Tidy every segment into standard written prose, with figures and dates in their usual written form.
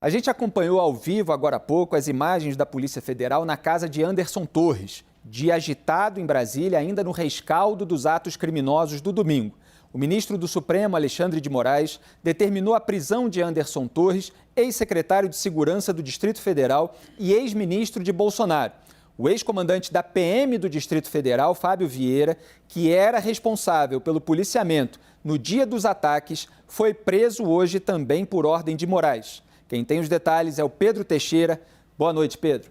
A gente acompanhou ao vivo, agora há pouco, as imagens da Polícia Federal na casa de Anderson Torres, dia agitado em Brasília, ainda no rescaldo dos atos criminosos do domingo. O ministro do Supremo, Alexandre de Moraes, determinou a prisão de Anderson Torres, ex-secretário de Segurança do Distrito Federal e ex-ministro de Bolsonaro. O ex-comandante da PM do Distrito Federal, Fábio Vieira, que era responsável pelo policiamento no dia dos ataques, foi preso hoje também por ordem de Moraes. Quem tem os detalhes é o Pedro Teixeira. Boa noite, Pedro.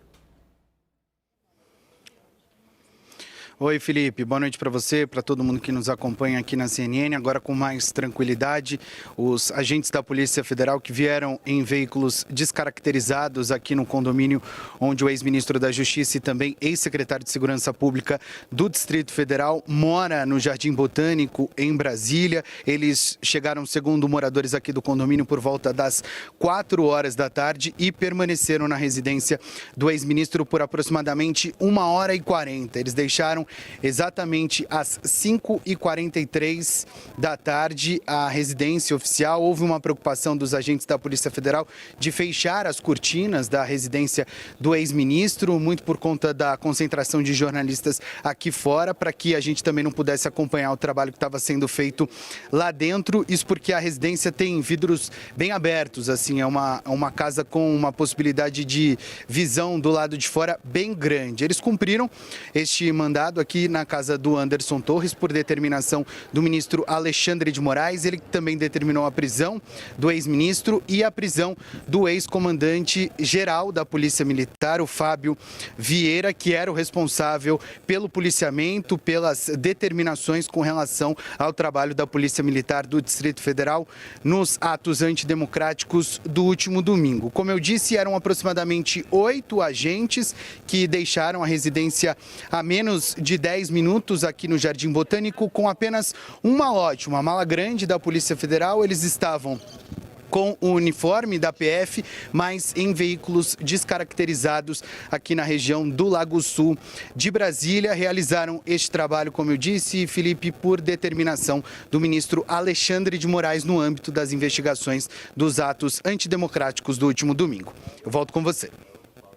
Oi, Felipe. Boa noite para você, para todo mundo que nos acompanha aqui na CNN. Agora com mais tranquilidade, os agentes da Polícia Federal que vieram em veículos descaracterizados aqui no condomínio onde o ex-ministro da Justiça e também ex-secretário de Segurança Pública do Distrito Federal mora no Jardim Botânico, em Brasília. Eles chegaram, segundo moradores aqui do condomínio, por volta das 4 horas da tarde e permaneceram na residência do ex-ministro por aproximadamente 1h40. Eles deixaram exatamente às 5h43 da tarde a residência oficial. Houve uma preocupação dos agentes da Polícia Federal de fechar as cortinas da residência do ex-ministro, muito por conta da concentração de jornalistas aqui fora, para que a gente também não pudesse acompanhar o trabalho que estava sendo feito lá dentro. Isso porque a residência tem vidros bem abertos, assim, é uma casa com uma possibilidade de visão do lado de fora bem grande. Eles cumpriram este mandado aqui na casa do Anderson Torres por determinação do ministro Alexandre de Moraes. Ele também determinou a prisão do ex-ministro e a prisão do ex-comandante geral da Polícia Militar, o Fábio Vieira, que era o responsável pelo policiamento, pelas determinações com relação ao trabalho da Polícia Militar do Distrito Federal nos atos antidemocráticos do último domingo. Como eu disse, eram aproximadamente 8 agentes que deixaram a residência a menos de 10 minutos aqui no Jardim Botânico com apenas um malote, uma mala grande da Polícia Federal. Eles estavam com o uniforme da PF, mas em veículos descaracterizados aqui na região do Lago Sul de Brasília. Realizaram este trabalho, como eu disse, Felipe, por determinação do ministro Alexandre de Moraes no âmbito das investigações dos atos antidemocráticos do último domingo. Eu volto com você.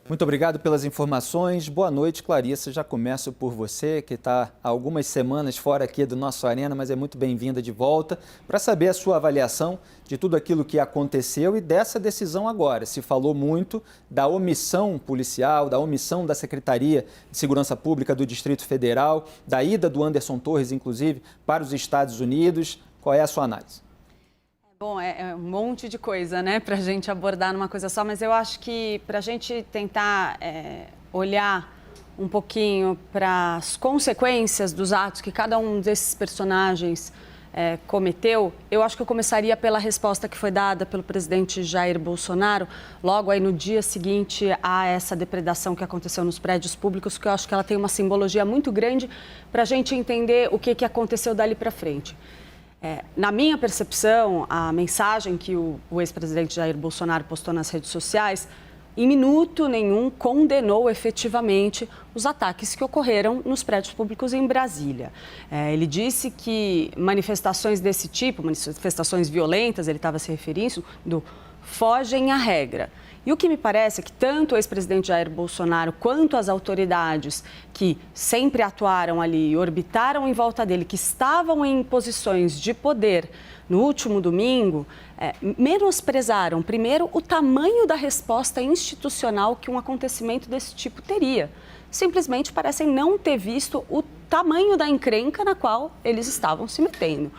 Muito obrigado pelas informações. Boa noite, Clarissa. Já começo por você, que está há algumas semanas fora aqui do nosso Arena, mas é muito bem-vinda de volta, para saber a sua avaliação de tudo aquilo que aconteceu e dessa decisão agora. Se falou muito da omissão policial, da omissão da Secretaria de Segurança Pública do Distrito Federal, da ida do Anderson Torres, inclusive, para os Estados Unidos. Qual é a sua análise? Bom, é um monte de coisa, né, para a gente abordar numa coisa só, mas eu acho que para a gente tentar olhar um pouquinho para as consequências dos atos que cada um desses personagens cometeu, eu acho que eu começaria pela resposta que foi dada pelo presidente Jair Bolsonaro, logo aí no dia seguinte a essa depredação que aconteceu nos prédios públicos, que eu acho que ela tem uma simbologia muito grande para a gente entender o que aconteceu dali para frente. Na minha percepção, a mensagem que o ex-presidente Jair Bolsonaro postou nas redes sociais, em minuto nenhum condenou efetivamente os ataques que ocorreram nos prédios públicos em Brasília. Ele disse que manifestações desse tipo, manifestações violentas, ele estava se referindo, fogem à regra. E o que me parece é que tanto o ex-presidente Jair Bolsonaro quanto as autoridades que sempre atuaram ali, orbitaram em volta dele, que estavam em posições de poder no último domingo, menosprezaram, primeiro, o tamanho da resposta institucional que um acontecimento desse tipo teria. Simplesmente parecem não ter visto o tamanho da encrenca na qual eles estavam se metendo.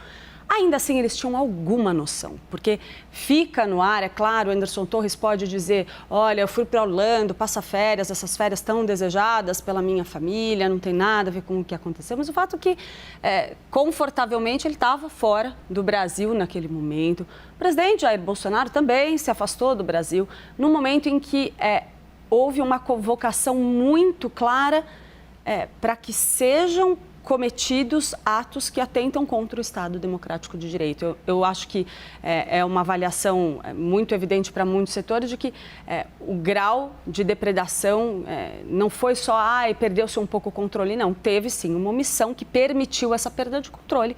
Ainda assim, eles tinham alguma noção, porque fica no ar, é claro, o Anderson Torres pode dizer, olha, eu fui para Orlando, passa férias, essas férias tão desejadas pela minha família, não tem nada a ver com o que aconteceu, mas o fato é que, confortavelmente, ele estava fora do Brasil naquele momento. O presidente Jair Bolsonaro também se afastou do Brasil, no momento em que houve uma convocação muito clara para que sejam cometidos atos que atentam contra o Estado Democrático de Direito. Eu acho que é uma avaliação muito evidente para muitos setores de que o grau de depredação não foi só, perdeu-se um pouco o controle, não. Teve, sim, uma omissão que permitiu essa perda de controle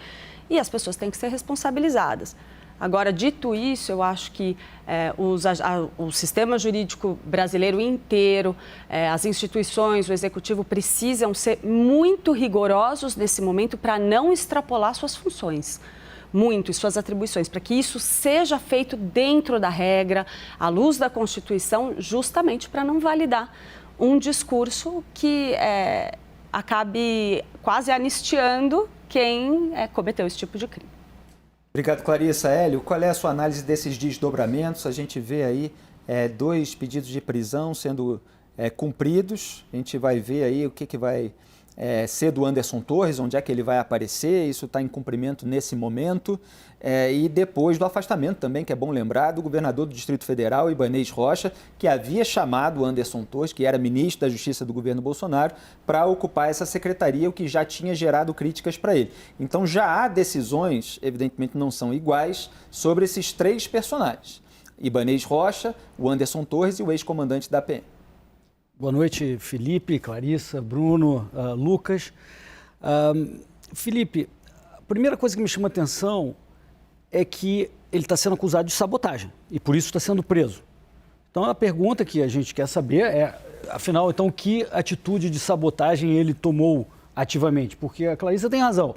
e as pessoas têm que ser responsabilizadas. Agora, dito isso, eu acho que o sistema jurídico brasileiro inteiro, as instituições, o executivo precisam ser muito rigorosos nesse momento para não extrapolar suas funções. Muito, e suas atribuições, para que isso seja feito dentro da regra, à luz da Constituição, justamente para não validar um discurso que acabe quase anistiando quem cometeu esse tipo de crime. Obrigado, Clarissa. Hélio, qual é a sua análise desses desdobramentos? A gente vê aí 2 pedidos de prisão sendo cumpridos. A gente vai ver aí o que vai ser do Anderson Torres, onde é que ele vai aparecer. Isso está em cumprimento nesse momento. E depois do afastamento também, que é bom lembrar, do governador do Distrito Federal, Ibanez Rocha, que havia chamado o Anderson Torres, que era ministro da Justiça do governo Bolsonaro, para ocupar essa secretaria, o que já tinha gerado críticas para ele. Então já há decisões, evidentemente não são iguais, sobre esses 3 personagens. Ibanez Rocha, o Anderson Torres e o ex-comandante da PM. Boa noite, Felipe, Clarissa, Bruno, Lucas. Felipe, a primeira coisa que me chama a atenção é que ele está sendo acusado de sabotagem e por isso está sendo preso. Então a pergunta que a gente quer saber é, afinal, então, que atitude de sabotagem ele tomou ativamente? Porque a Clarissa tem razão.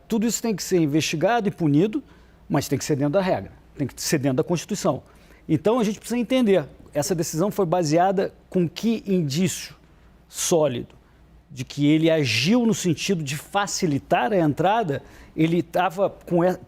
Tudo isso tem que ser investigado e punido, mas tem que ser dentro da regra, tem que ser dentro da Constituição. Então a gente precisa entender, essa decisão foi baseada com que indício sólido? De que ele agiu no sentido de facilitar a entrada, ele estava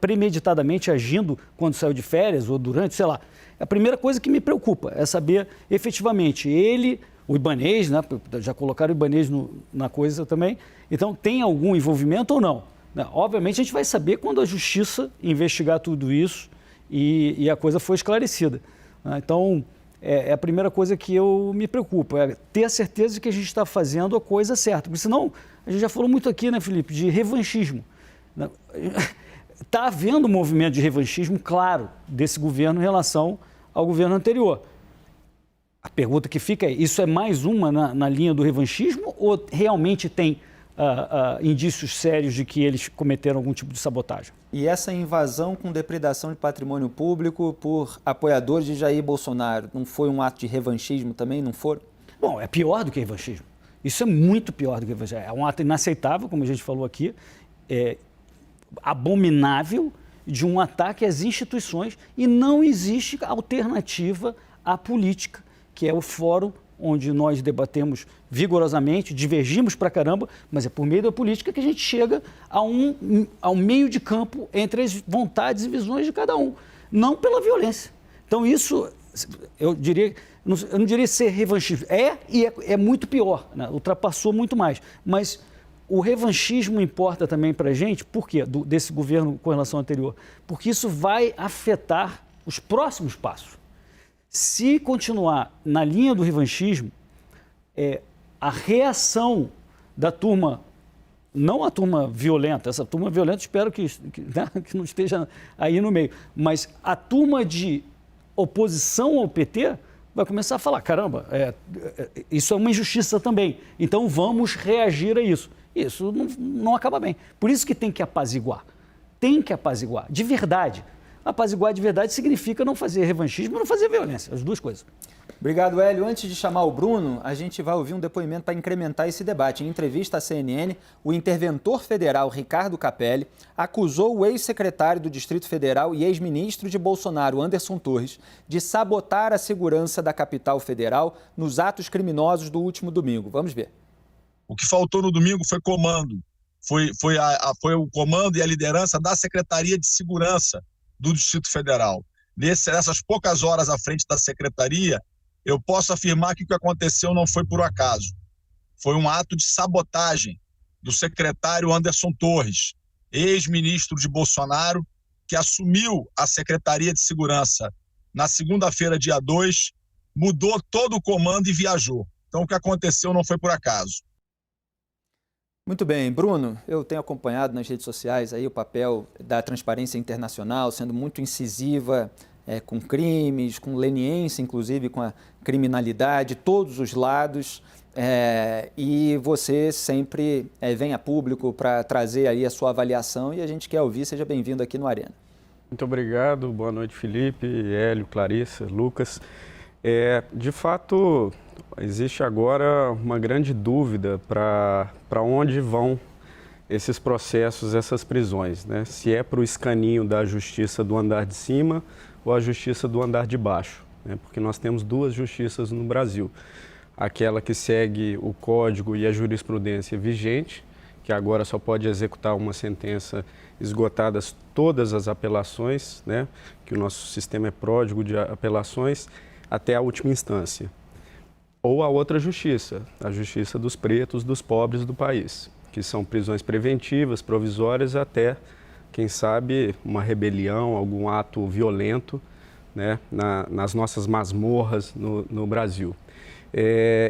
premeditadamente agindo quando saiu de férias ou durante, sei lá. A primeira coisa que me preocupa é saber efetivamente ele, o Ibanez, né, já colocaram o Ibanez na coisa também, então tem algum envolvimento ou não? Obviamente a gente vai saber quando a justiça investigar tudo isso e a coisa for esclarecida. Então, a primeira coisa que eu me preocupo, é ter a certeza de que a gente está fazendo a coisa certa. Porque senão, a gente já falou muito aqui, né, Felipe, de revanchismo. Está havendo um movimento de revanchismo, claro, desse governo em relação ao governo anterior. A pergunta que fica é, isso é mais uma na linha do revanchismo ou realmente tem indícios sérios de que eles cometeram algum tipo de sabotagem? E essa invasão com depredação de patrimônio público por apoiadores de Jair Bolsonaro, não foi um ato de revanchismo também, não foram? Bom, é pior do que revanchismo. Isso é muito pior do que revanchismo. É um ato inaceitável, como a gente falou aqui, abominável, de um ataque às instituições, e não existe alternativa à política, que é o fórum onde nós debatemos vigorosamente, divergimos pra caramba, mas é por meio da política que a gente chega a um meio de campo entre as vontades e visões de cada um, não pela violência. Então isso, eu não diria ser revanchismo, é muito pior, né? Ultrapassou muito mais, mas o revanchismo importa também para a gente, por quê? Desse governo com relação ao anterior, porque isso vai afetar os próximos passos. Se continuar na linha do revanchismo, a reação da turma, não a turma violenta, essa turma violenta espero que não esteja aí no meio, mas a turma de oposição ao PT vai começar a falar, caramba, isso é uma injustiça também, então vamos reagir a isso. Isso não acaba bem. Por isso que tem que apaziguar, de verdade. Apaziguar de verdade significa não fazer revanchismo e não fazer violência, as duas coisas. Obrigado, Hélio. Antes de chamar o Bruno, a gente vai ouvir um depoimento para incrementar esse debate. Em entrevista à CNN, o interventor federal Ricardo Capelli acusou o ex-secretário do Distrito Federal e ex-ministro de Bolsonaro, Anderson Torres, de sabotar a segurança da capital federal nos atos criminosos do último domingo. Vamos ver. O que faltou no domingo foi comando. Foi o comando e a liderança da Secretaria de Segurança do Distrito Federal. Nessas poucas horas à frente da secretaria, eu posso afirmar que o que aconteceu não foi por acaso. Foi um ato de sabotagem do secretário Anderson Torres, ex-ministro de Bolsonaro, que assumiu a Secretaria de Segurança na segunda-feira, dia 2, mudou todo o comando e viajou. Então, o que aconteceu não foi por acaso. Muito bem, Bruno, eu tenho acompanhado nas redes sociais aí o papel da Transparência Internacional, sendo muito incisiva com crimes, com leniência, inclusive com a criminalidade, todos os lados, e você sempre vem a público para trazer aí a sua avaliação e a gente quer ouvir, seja bem-vindo aqui no Arena. Muito obrigado, boa noite, Felipe, Hélio, Clarissa, Lucas. De fato, existe agora uma grande dúvida para onde vão esses processos, essas prisões, né? Se é para o escaninho da justiça do andar de cima ou a justiça do andar de baixo, né? Porque nós temos duas justiças no Brasil. Aquela que segue o código e a jurisprudência vigente, que agora só pode executar uma sentença esgotadas todas as apelações, né? Que o nosso sistema é pródigo de apelações até a última instância. Ou a outra justiça, a justiça dos pretos, dos pobres do país, que são prisões preventivas, provisórias, até, quem sabe, uma rebelião, algum ato violento, né? Nas nossas masmorras no Brasil.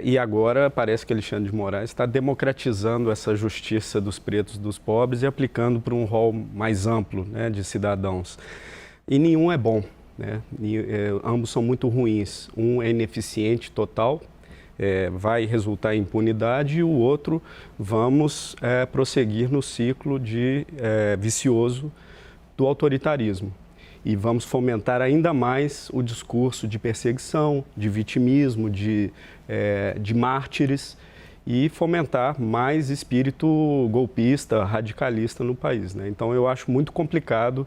E agora parece que Alexandre de Moraes está democratizando essa justiça dos pretos, dos pobres e aplicando para um rol mais amplo, né, de cidadãos. E nenhum é bom, né? Ambos são muito ruins. Um é ineficiente total, vai resultar em impunidade, e o outro vamos prosseguir no ciclo vicioso do autoritarismo. E vamos fomentar ainda mais o discurso de perseguição, de vitimismo, de mártires, e fomentar mais espírito golpista, radicalista no país, né? Então, eu acho muito complicado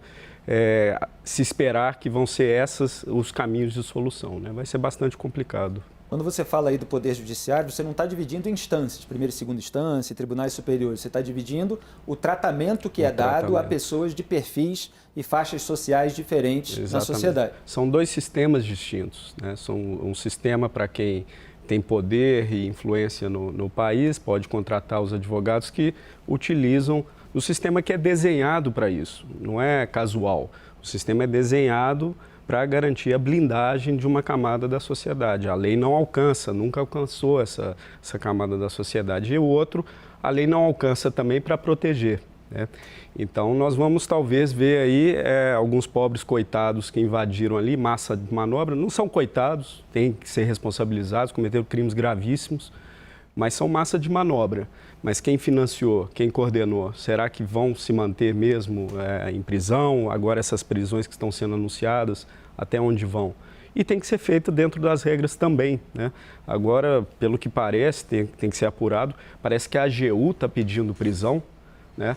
se esperar que vão ser esses os caminhos de solução, né? Vai ser bastante complicado. Quando você fala aí do Poder Judiciário, você não está dividindo em instâncias, primeira e segunda instância, tribunais superiores. Você está dividindo o tratamento que é dado a pessoas de perfis e faixas sociais diferentes. Exatamente. Na sociedade. São dois sistemas distintos, né? São um sistema para quem tem poder e influência no país, pode contratar os advogados que utilizam o sistema que é desenhado para isso, não é casual. O sistema é desenhado para garantir a blindagem de uma camada da sociedade. A lei não alcança, nunca alcançou essa camada da sociedade. E o outro, a lei não alcança também para proteger, né? Então, nós vamos talvez ver aí alguns pobres coitados que invadiram ali, massa de manobra. Não são coitados, têm que ser responsabilizados, cometeram crimes gravíssimos, mas são massa de manobra. Mas quem financiou, quem coordenou, será que vão se manter mesmo em prisão? Agora essas prisões que estão sendo anunciadas, até onde vão? E tem que ser feito dentro das regras também, né? Agora, pelo que parece, tem que ser apurado, parece que a AGU está pedindo prisão, né?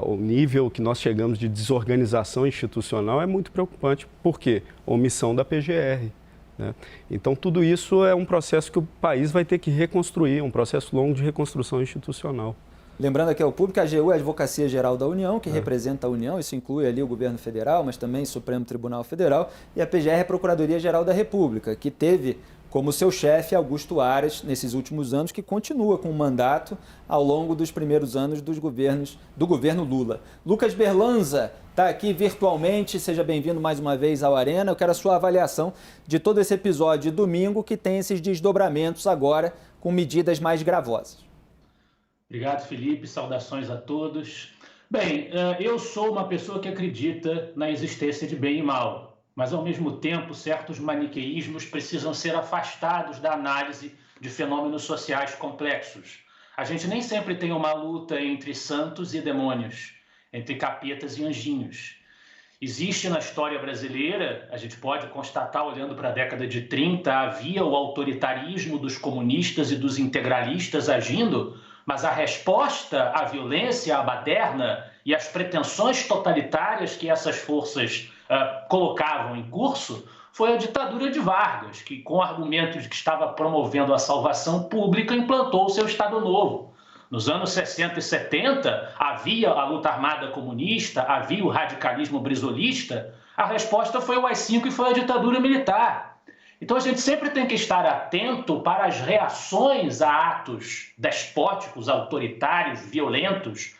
O nível que nós chegamos de desorganização institucional é muito preocupante. Por quê? Omissão da PGR. Né? Então, tudo isso é um processo que o país vai ter que reconstruir, um processo longo de reconstrução institucional. Lembrando aqui ao público, a AGU é a Advocacia Geral da União, que representa a União, isso inclui ali o Governo Federal, mas também o Supremo Tribunal Federal, e a PGR é a Procuradoria Geral da República, que teve como seu chefe Augusto Aras nesses últimos anos, que continua com o mandato ao longo dos primeiros anos do governo Lula. Lucas Berlanza está aqui virtualmente, seja bem-vindo mais uma vez ao Arena. Eu quero a sua avaliação de todo esse episódio de domingo, que tem esses desdobramentos agora com medidas mais gravosas. Obrigado, Felipe. Saudações a todos. Bem, eu sou uma pessoa que acredita na existência de bem e mal, mas, ao mesmo tempo, certos maniqueísmos precisam ser afastados da análise de fenômenos sociais complexos. A gente nem sempre tem uma luta entre santos e demônios, entre capetas e anjinhos. Existe na história brasileira, a gente pode constatar, olhando para a década de 30, havia o autoritarismo dos comunistas e dos integralistas agindo, mas a resposta à violência, à baderna e às pretensões totalitárias que essas forças colocavam em curso foi a ditadura de Vargas, que, com argumentos de que estava promovendo a salvação pública, implantou o seu Estado Novo. Nos anos 60 e 70, havia a luta armada comunista, havia o radicalismo brisolista. A resposta foi o AI-5 e foi a ditadura militar. Então, a gente sempre tem que estar atento para as reações a atos despóticos, autoritários, violentos,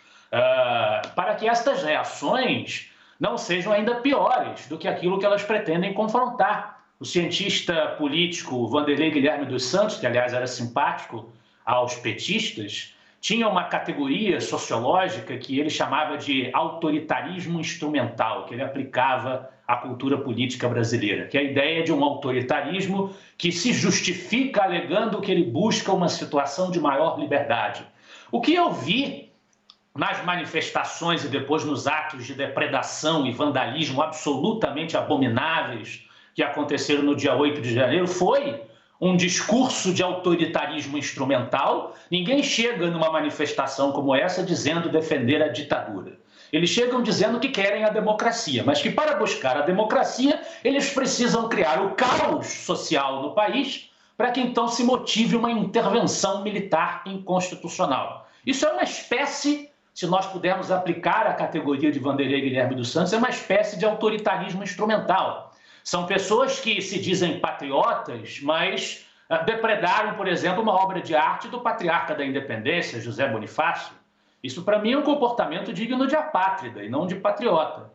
para que estas reações não sejam ainda piores do que aquilo que elas pretendem confrontar. O cientista político Vanderlei Guilherme dos Santos, que, aliás, era simpático aos petistas, tinha uma categoria sociológica que ele chamava de autoritarismo instrumental, que ele aplicava à cultura política brasileira, que é a ideia de um autoritarismo que se justifica alegando que ele busca uma situação de maior liberdade. O que eu vi nas manifestações e depois nos atos de depredação e vandalismo absolutamente abomináveis que aconteceram no dia 8 de janeiro, foi um discurso de autoritarismo instrumental. Ninguém chega numa manifestação como essa dizendo defender a ditadura. Eles chegam dizendo que querem a democracia, mas que para buscar a democracia eles precisam criar o caos social no país para que então se motive uma intervenção militar inconstitucional. Isso é uma espécie, se nós pudermos aplicar a categoria de Vanderlei Guilherme dos Santos, é uma espécie de autoritarismo instrumental. São pessoas que se dizem patriotas, mas depredaram, por exemplo, uma obra de arte do patriarca da independência, José Bonifácio. Isso, para mim, é um comportamento digno de apátrida e não de patriota.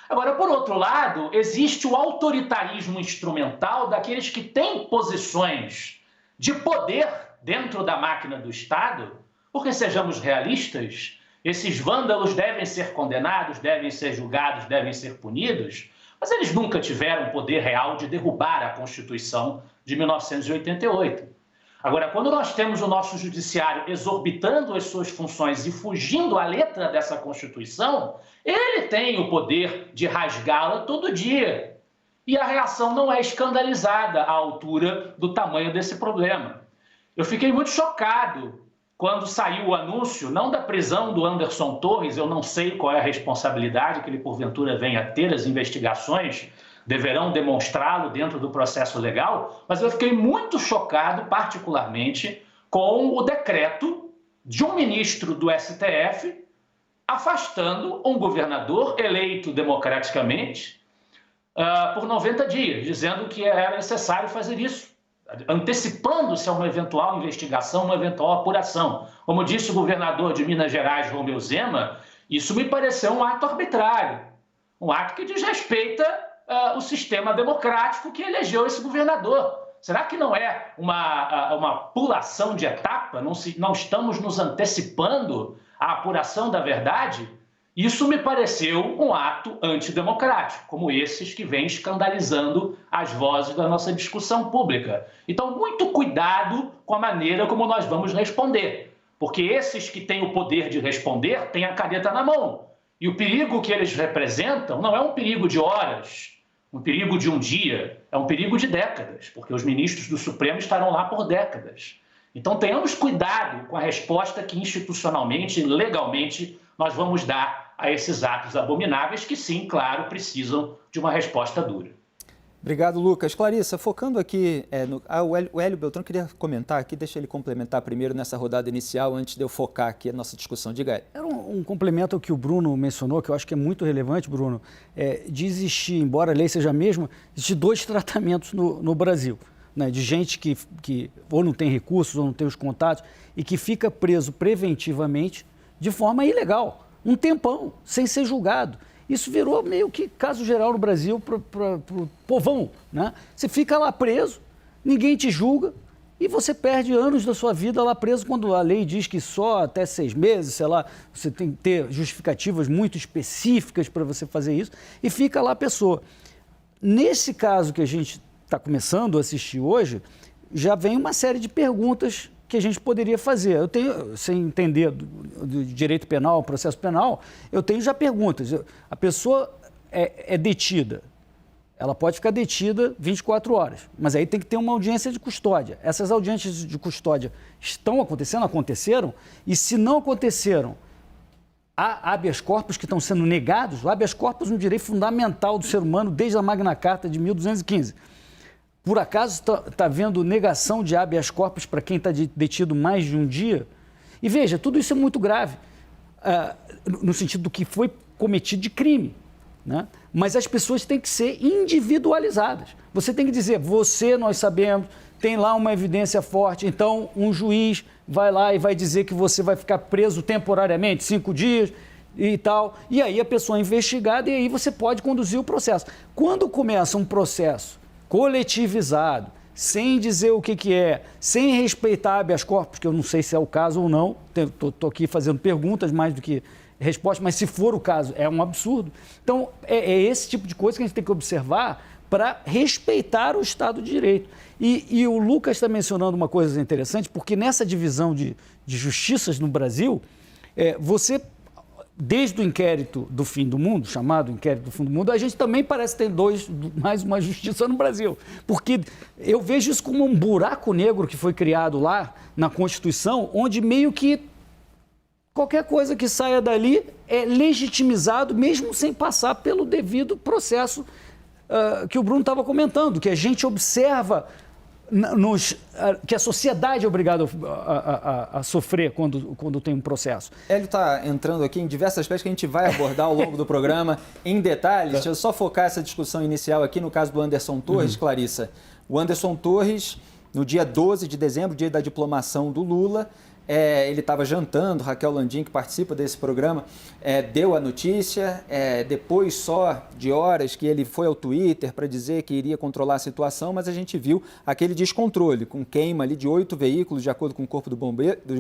Agora, por outro lado, existe o autoritarismo instrumental daqueles que têm posições de poder dentro da máquina do Estado, porque, sejamos realistas, esses vândalos devem ser condenados, devem ser julgados, devem ser punidos, mas eles nunca tiveram poder real de derrubar a Constituição de 1988. Agora, quando nós temos o nosso judiciário exorbitando as suas funções e fugindo à letra dessa Constituição, ele tem o poder de rasgá-la todo dia. E a reação não é escandalizada à altura do tamanho desse problema. Eu fiquei muito chocado quando saiu o anúncio, não da prisão do Anderson Torres, eu não sei qual é a responsabilidade que ele porventura venha a ter, as investigações deverão demonstrá-lo dentro do processo legal, mas eu fiquei muito chocado, particularmente, com o decreto de um ministro do STF afastando um governador eleito democraticamente por 90 dias, dizendo que era necessário fazer isso, antecipando-se a uma eventual investigação, uma eventual apuração. Como disse o governador de Minas Gerais, Romeu Zema, isso me pareceu um ato arbitrário, um ato que desrespeita o sistema democrático que elegeu esse governador. Será que não é uma pulação de etapa? Não estamos nos antecipando à apuração da verdade? Isso me pareceu um ato antidemocrático, como esses que vêm escandalizando as vozes da nossa discussão pública. Então, muito cuidado com a maneira como nós vamos responder, porque esses que têm o poder de responder têm a caneta na mão. E o perigo que eles representam não é um perigo de horas, um perigo de um dia, é um perigo de décadas, porque os ministros do Supremo estarão lá por décadas. Então tenhamos cuidado com a resposta que institucionalmente e legalmente nós vamos dar a esses atos abomináveis que sim, claro, precisam de uma resposta dura. Obrigado, Lucas. Clarissa, focando aqui, o Hélio Beltrão queria comentar aqui, deixa ele complementar primeiro nessa rodada inicial, antes de eu focar aqui a nossa discussão. Diga aí. Era um complemento ao que o Bruno mencionou, que eu acho que é muito relevante, Bruno, de existir, embora a lei seja a mesma, existir dois tratamentos no Brasil, né, de gente que ou não tem recursos ou não tem os contatos e que fica preso preventivamente de forma ilegal, um tempão, sem ser julgado. Isso virou meio que caso geral no Brasil para o povão, né? Você fica lá preso, ninguém te julga e você perde anos da sua vida lá preso quando a lei diz que só até 6 meses, sei lá, você tem que ter justificativas muito específicas para você fazer isso e fica lá a pessoa. Nesse caso que a gente está começando a assistir hoje, já vem uma série de perguntas que a gente poderia fazer. Eu tenho, sem entender do direito penal, processo penal, eu tenho já perguntas. A pessoa é detida, ela pode ficar detida 24 horas, mas aí tem que ter uma audiência de custódia. Essas audiências de custódia estão acontecendo, aconteceram, e se não aconteceram, há habeas corpus que estão sendo negados. O habeas corpus é um direito fundamental do ser humano desde a Magna Carta de 1215. Por acaso está havendo negação de habeas corpus para quem está detido mais de um dia? E veja, tudo isso é muito grave, no sentido do que foi cometido de crime, né? Mas as pessoas têm que ser individualizadas. Você tem que dizer, nós sabemos, tem lá uma evidência forte, então um juiz vai lá e vai dizer que você vai ficar preso temporariamente, 5 dias e tal, e aí a pessoa é investigada e aí você pode conduzir o processo. Quando começa um processo coletivizado, sem dizer o que é, sem respeitar habeas corpus, que eu não sei se é o caso ou não, estou aqui fazendo perguntas mais do que respostas, mas se for o caso, é um absurdo. Então, é esse tipo de coisa que a gente tem que observar para respeitar o Estado de Direito. E o Lucas está mencionando uma coisa interessante, porque nessa divisão de justiças no Brasil, você desde o inquérito do fim do mundo, chamado inquérito do fim do mundo, a gente também parece ter mais uma justiça no Brasil. Porque eu vejo isso como um buraco negro que foi criado lá na Constituição, onde meio que qualquer coisa que saia dali é legitimizado, mesmo sem passar pelo devido processo que o Bruno estava comentando, que a gente observa, que a sociedade é obrigada a sofrer quando tem um processo. Hélio está entrando aqui em diversos aspectos que a gente vai abordar ao longo do programa em detalhes. Deixa eu só focar essa discussão inicial aqui no caso do Anderson Torres, Clarissa. O Anderson Torres, no dia 12 de dezembro, dia da diplomação do Lula, ele estava jantando, Raquel Landim, que participa desse programa, deu a notícia, depois só de horas que ele foi ao Twitter para dizer que iria controlar a situação, mas a gente viu aquele descontrole, com queima ali de 8 veículos, de acordo com o Corpo dos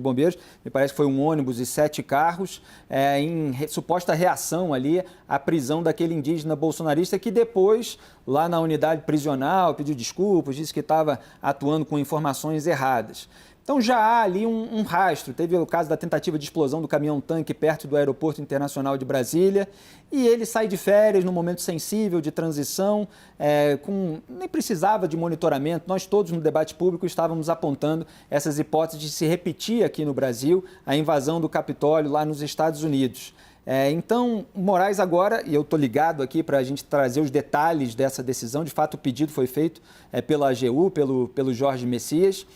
Bombeiros, me parece que foi um ônibus e 7 carros, em suposta reação ali à prisão daquele indígena bolsonarista que depois, lá na unidade prisional, pediu desculpas, disse que estava atuando com informações erradas. Então já há ali um rastro. Teve o caso da tentativa de explosão do caminhão-tanque perto do Aeroporto Internacional de Brasília e ele sai de férias num momento sensível de transição, nem precisava de monitoramento. Nós todos no debate público estávamos apontando essas hipóteses de se repetir aqui no Brasil a invasão do Capitólio lá nos Estados Unidos. Então, o Moraes agora, e eu estou ligado aqui para a gente trazer os detalhes dessa decisão, de fato o pedido foi feito pela AGU, pelo Jorge Messias,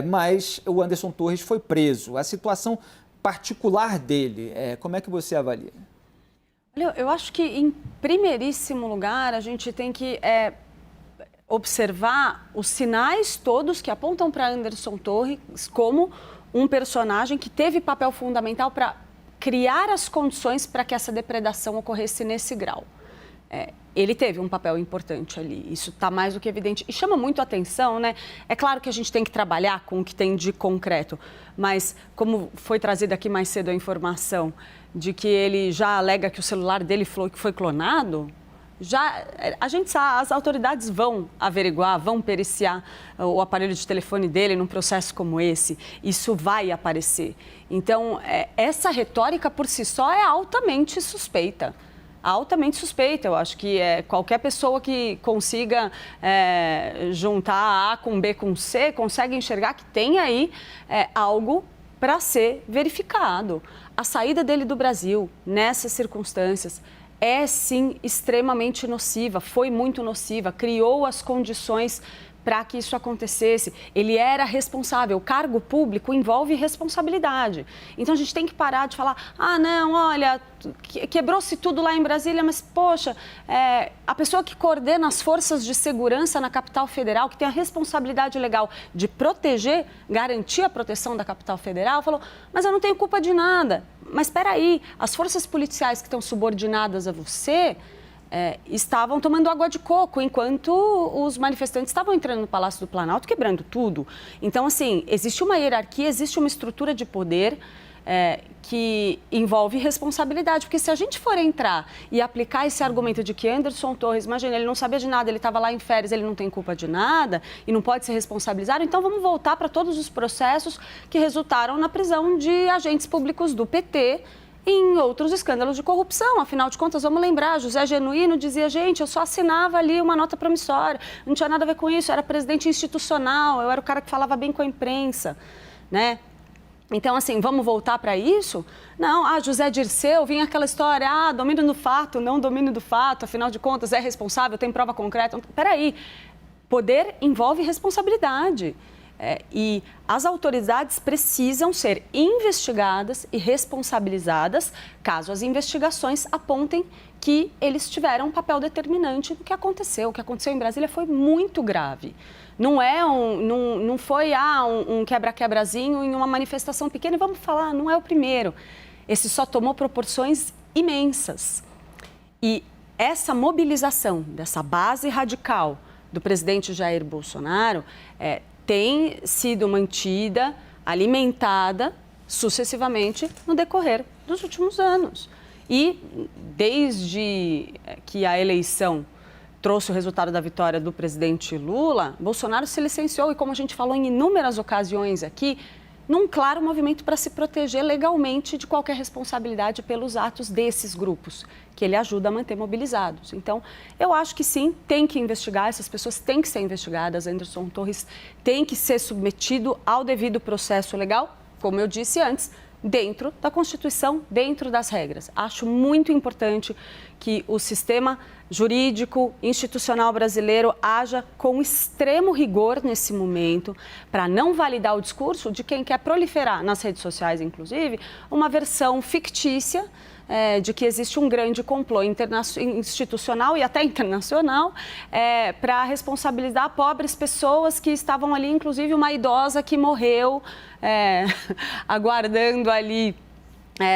mas o Anderson Torres foi preso. A situação particular dele, como é que você avalia? Eu acho que, em primeiríssimo lugar, a gente tem que observar os sinais todos que apontam para Anderson Torres como um personagem que teve papel fundamental para criar as condições para que essa depredação ocorresse nesse grau. Ele teve um papel importante ali, isso está mais do que evidente. E chama muito a atenção, né? É claro que a gente tem que trabalhar com o que tem de concreto, mas como foi trazida aqui mais cedo a informação de que ele já alega que o celular dele foi clonado, a gente sabe, as autoridades vão averiguar, vão periciar o aparelho de telefone dele num processo como esse. Isso vai aparecer. Então, essa retórica por si só é altamente suspeita. Altamente suspeita. Eu acho que qualquer pessoa que consiga juntar A com B com C consegue enxergar que tem aí algo para ser verificado. A saída dele do Brasil, nessas circunstâncias, é sim extremamente nociva, foi muito nociva, criou as condições para que isso acontecesse. Ele era responsável. O cargo público envolve responsabilidade. Então, a gente tem que parar de falar, não, olha, quebrou-se tudo lá em Brasília, mas, poxa, a pessoa que coordena as forças de segurança na capital federal, que tem a responsabilidade legal de proteger, garantir a proteção da capital federal, falou, mas eu não tenho culpa de nada. Mas, espera aí, as forças policiais que estão subordinadas a você estavam tomando água de coco enquanto os manifestantes estavam entrando no Palácio do Planalto, quebrando tudo. Então, assim, existe uma hierarquia, existe uma estrutura de poder que envolve responsabilidade. Porque se a gente for entrar e aplicar esse argumento de que Anderson Torres, imagina, ele não sabia de nada, ele estava lá em férias, ele não tem culpa de nada e não pode ser responsabilizado, então vamos voltar para todos os processos que resultaram na prisão de agentes públicos do PT em outros escândalos de corrupção. Afinal de contas, vamos lembrar, José Genuíno dizia, gente, eu só assinava ali uma nota promissória, não tinha nada a ver com isso, eu era presidente institucional, eu era o cara que falava bem com a imprensa, né? Então, assim, vamos voltar para isso? Não, José Dirceu, vinha aquela história, domínio do fato, não domínio do fato, afinal de contas, é responsável, tem prova concreta. Peraí, poder envolve responsabilidade. E as autoridades precisam ser investigadas e responsabilizadas caso as investigações apontem que eles tiveram um papel determinante no que aconteceu. O que aconteceu em Brasília foi muito grave. Não foi um quebra-quebrazinho em uma manifestação pequena. E vamos falar, não é o primeiro. Esse só tomou proporções imensas. E essa mobilização dessa base radical do presidente Jair Bolsonaro tem sido mantida, alimentada sucessivamente no decorrer dos últimos anos. E desde que a eleição trouxe o resultado da vitória do presidente Lula, Bolsonaro se licenciou e, como a gente falou em inúmeras ocasiões aqui, num claro movimento para se proteger legalmente de qualquer responsabilidade pelos atos desses grupos, que ele ajuda a manter mobilizados. Então, eu acho que sim, tem que investigar, essas pessoas têm que ser investigadas, Anderson Torres tem que ser submetido ao devido processo legal, como eu disse antes, dentro da Constituição, dentro das regras. Acho muito importante que o sistema jurídico, institucional brasileiro haja com extremo rigor nesse momento, para não validar o discurso de quem quer proliferar nas redes sociais, inclusive, uma versão fictícia de que existe um grande complô institucional e até internacional para responsabilizar pobres pessoas que estavam ali, inclusive uma idosa que morreu aguardando ali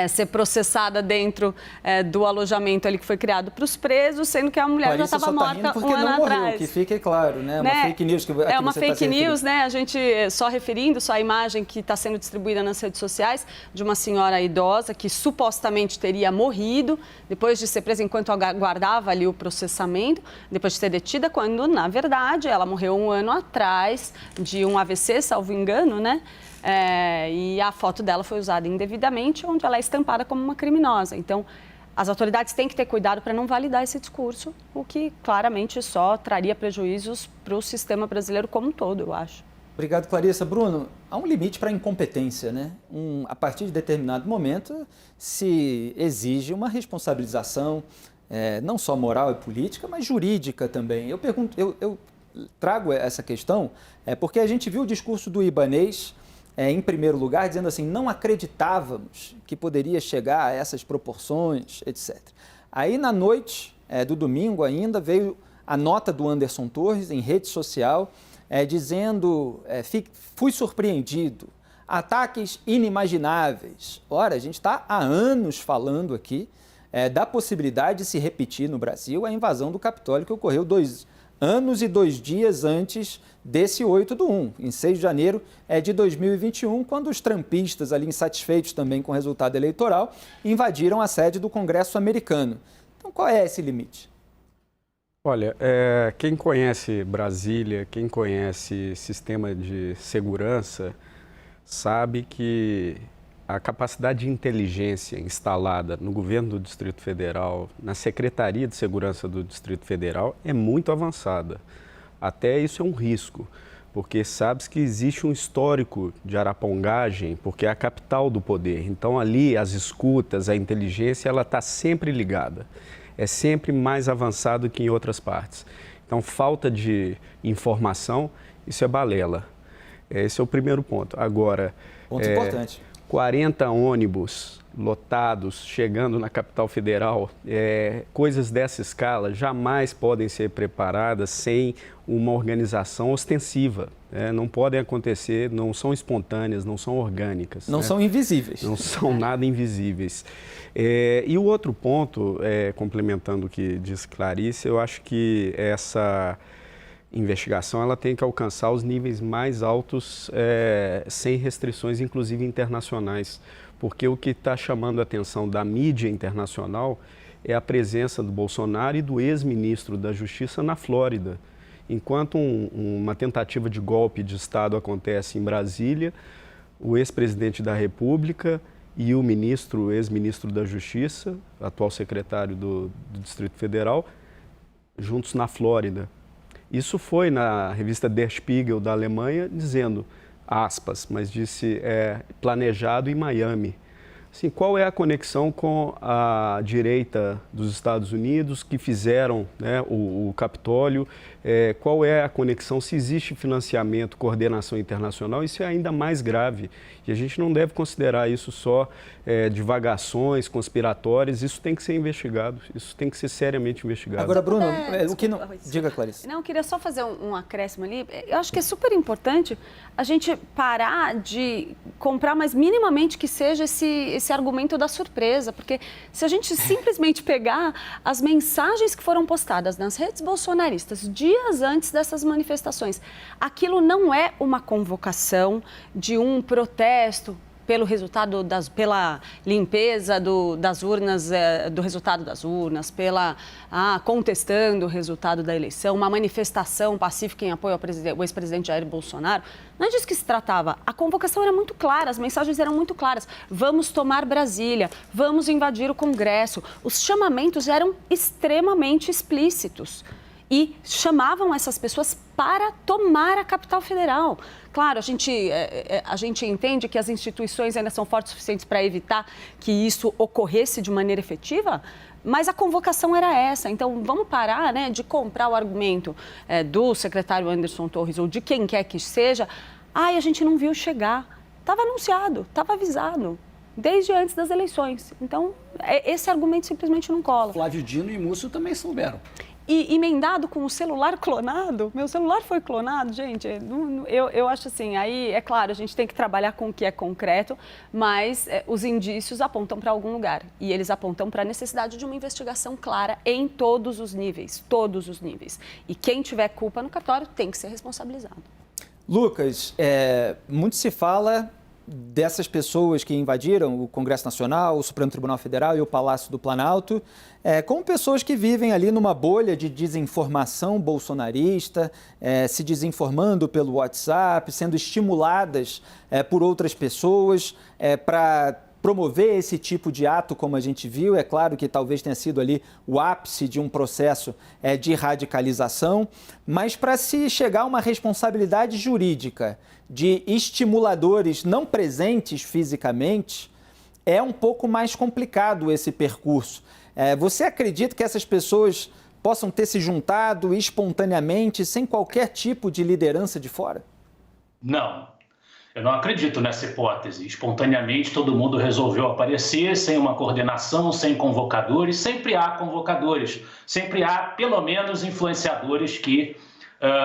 ser processada dentro do alojamento ali que foi criado para os presos, sendo que a mulher já estava morta um ano atrás. Que fique claro, né? Uma fake news que é uma fake news, né? A gente só a imagem que está sendo distribuída nas redes sociais de uma senhora idosa que supostamente teria morrido depois de ser presa enquanto aguardava ali o processamento, depois de ser detida, quando na verdade ela morreu um ano atrás de um AVC, salvo engano, né? E a foto dela foi usada indevidamente, onde ela é estampada como uma criminosa. Então, as autoridades têm que ter cuidado para não validar esse discurso, o que claramente só traria prejuízos para o sistema brasileiro como um todo, eu acho. Obrigado, Clarissa. Bruno, há um limite para a incompetência, né? A partir de determinado momento, se exige uma responsabilização, não só moral e política, mas jurídica também. Eu trago essa questão porque a gente viu o discurso do Ibanez, em primeiro lugar, dizendo assim, não acreditávamos que poderia chegar a essas proporções, etc. Aí, na noite do domingo ainda, veio a nota do Anderson Torres em rede social, dizendo, fui surpreendido, ataques inimagináveis. Ora, a gente está há anos falando aqui da possibilidade de se repetir no Brasil a invasão do Capitólio que ocorreu 2 anos e 2 dias antes desse 8/1, em 6 de janeiro de 2021, quando os trumpistas, ali insatisfeitos também com o resultado eleitoral, invadiram a sede do Congresso americano. Então, qual é esse limite? Olha, quem conhece Brasília, quem conhece sistema de segurança, sabe que a capacidade de inteligência instalada no governo do Distrito Federal, na Secretaria de Segurança do Distrito Federal, é muito avançada. Até isso é um risco, porque sabe que existe um histórico de arapongagem, porque é a capital do poder. Então, ali, as escutas, a inteligência, ela está sempre ligada. É sempre mais avançado que em outras partes. Então, falta de informação, isso é balela. Esse é o primeiro ponto. Agora, ponto importante. 40 ônibus lotados chegando na capital federal, coisas dessa escala jamais podem ser preparadas sem uma organização ostensiva. Não podem acontecer, não são espontâneas, não são orgânicas. Não são invisíveis. Não são nada invisíveis. E o outro ponto, complementando o que disse Clarissa, eu acho que essa investigação ela tem que alcançar os níveis mais altos sem restrições, inclusive internacionais, porque o que está chamando a atenção da mídia internacional é a presença do Bolsonaro e do ex-ministro da Justiça na Flórida. Enquanto uma tentativa de golpe de Estado acontece em Brasília, o ex-presidente da República e o ex-ministro da Justiça, atual secretário do Distrito Federal, juntos na Flórida. Isso foi na revista Der Spiegel da Alemanha, dizendo, aspas, mas disse planejado em Miami. Assim, qual é a conexão com a direita dos Estados Unidos que fizeram o Capitólio? Qual é a conexão? Se existe financiamento, coordenação internacional, isso é ainda mais grave. E a gente não deve considerar isso só divagações conspiratórias, isso tem que ser investigado, isso tem que ser seriamente investigado. Agora, Bruno, o que não... Diga, Clarissa. Não, eu queria só fazer um acréscimo ali. Eu acho que é super importante a gente parar de comprar mais minimamente que seja esse argumento da surpresa, porque se a gente simplesmente pegar as mensagens que foram postadas nas redes bolsonaristas dias antes dessas manifestações, aquilo não é uma convocação de um protesto pelo resultado pela limpeza das urnas, do resultado das urnas, contestando o resultado da eleição, uma manifestação pacífica em apoio ao ex-presidente Jair Bolsonaro. Não é disso que se tratava. A convocação era muito clara, as mensagens eram muito claras. Vamos tomar Brasília, vamos invadir o Congresso. Os chamamentos eram extremamente explícitos e chamavam essas pessoas para tomar a capital federal. Claro, a gente entende que as instituições ainda são fortes o suficientes para evitar que isso ocorresse de maneira efetiva, mas a convocação era essa. Então, vamos parar, né, de comprar o argumento do secretário Anderson Torres ou de quem quer que seja. A gente não viu chegar. Estava anunciado, estava avisado, desde antes das eleições. Então, esse argumento simplesmente não cola. Flávio Dino e Múcio também souberam. E emendado com o celular clonado, meu celular foi clonado, gente, eu acho assim, aí é claro, a gente tem que trabalhar com o que é concreto, mas os indícios apontam para algum lugar e eles apontam para a necessidade de uma investigação clara em todos os níveis. E quem tiver culpa no cartório tem que ser responsabilizado. Lucas, muito se fala dessas pessoas que invadiram o Congresso Nacional, o Supremo Tribunal Federal e o Palácio do Planalto, como pessoas que vivem ali numa bolha de desinformação bolsonarista, se desinformando pelo WhatsApp, sendo estimuladas por outras pessoas para promover esse tipo de ato, como a gente viu. É claro que talvez tenha sido ali o ápice de um processo de radicalização, mas para se chegar a uma responsabilidade jurídica de estimuladores não presentes fisicamente, é um pouco mais complicado esse percurso. Você acredita que essas pessoas possam ter se juntado espontaneamente, sem qualquer tipo de liderança de fora? Não. Eu não acredito nessa hipótese. Espontaneamente, todo mundo resolveu aparecer, sem uma coordenação, sem convocadores. Sempre há convocadores, sempre há, pelo menos, influenciadores que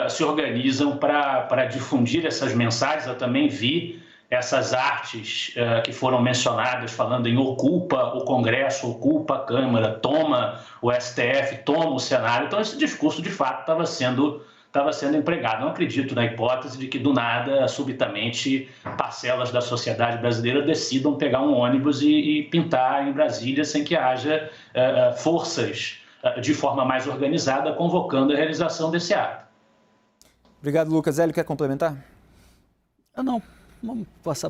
se organizam para difundir essas mensagens. Eu também vi essas artes que foram mencionadas, falando em ocupa o Congresso, ocupa a Câmara, toma o STF, toma o Senado. Então, esse discurso, de fato, estava sendo empregado. Não acredito na hipótese de que, do nada, subitamente, parcelas da sociedade brasileira decidam pegar um ônibus e pintar em Brasília sem que haja forças de forma mais organizada convocando a realização desse ato. Obrigado, Lucas. Hélio, quer complementar? Não, vamos passar